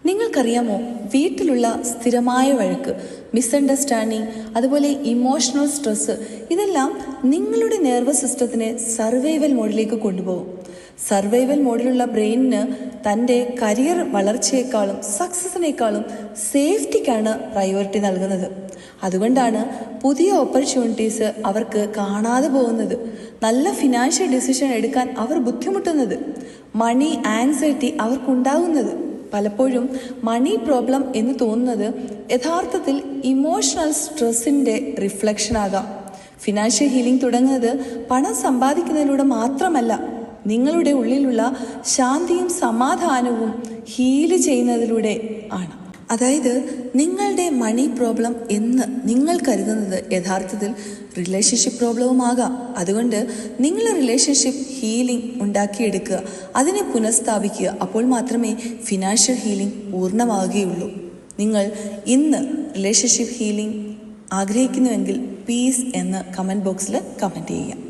നിങ്ങൾക്കറിയാമോ, വീട്ടിലുള്ള സ്ഥിരമായ വഴക്ക്, മിസ്അണ്ടർസ്റ്റാൻഡിങ്, അതുപോലെ ഇമോഷണൽ സ്ട്രെസ്സ്, ഇതെല്ലാം നിങ്ങളുടെ നെർവസ് സിസ്റ്റത്തിനെ സർവൈവൽ മോഡിലേക്ക് കൊണ്ടുപോകും. സർവൈവൽ മോഡിലുള്ള ബ്രെയിനിന് തൻ്റെ കരിയർ വളർച്ചയേക്കാളും സക്സസിനേക്കാളും സേഫ്റ്റിക്കാണ് പ്രയോറിറ്റി നൽകുന്നത്. അതുകൊണ്ടാണ് പുതിയ ഓപ്പർച്യൂണിറ്റീസ് അവർക്ക് കാണാതെ പോകുന്നത്. നല്ല ഫിനാൻഷ്യൽ ഡിസിഷൻ എടുക്കാൻ അവർ ബുദ്ധിമുട്ടുന്നത്. മണി ആൻസൈറ്റി അവർക്കുണ്ടാകുന്നത്. പലപ്പോഴും മണി പ്രോബ്ലം എന്ന് തോന്നുന്നത് യഥാർത്ഥത്തിൽ ഇമോഷണൽ സ്ട്രെസ്സിൻ്റെ റിഫ്ലക്ഷൻ ആകാം. ഫിനാൻഷ്യൽ ഹീലിംഗ് തുടങ്ങുന്നത് പണം സമ്പാദിക്കുന്നതിലൂടെ മാത്രമല്ല, നിങ്ങളുടെ ഉള്ളിലുള്ള ശാന്തിയും സമാധാനവും ഹീല് ചെയ്യുന്നതിലൂടെ ആണ്. അതായത് നിങ്ങളുടെ മണി പ്രോബ്ലം എന്ന് നിങ്ങൾ കരുതുന്നത് യഥാർത്ഥത്തിൽ റിലേഷൻഷിപ്പ് പ്രോബ്ലവുമാകാം. അതുകൊണ്ട് നിങ്ങൾ റിലേഷൻഷിപ്പ് ഹീലിംഗ് ഉണ്ടാക്കിയെടുക്കുക, അതിനെ പുനഃസ്ഥാപിക്കുക. അപ്പോൾ മാത്രമേ ഫിനാൻഷ്യൽ ഹീലിംഗ് പൂർണ്ണമാവുകയുള്ളൂ. നിങ്ങൾ ഇന്ന് റിലേഷൻഷിപ്പ് ഹീലിംഗ് ആഗ്രഹിക്കുന്നുവെങ്കിൽ പീസ് എന്ന് കമൻറ്റ് ബോക്സിൽ കമൻറ്റ് ചെയ്യുക.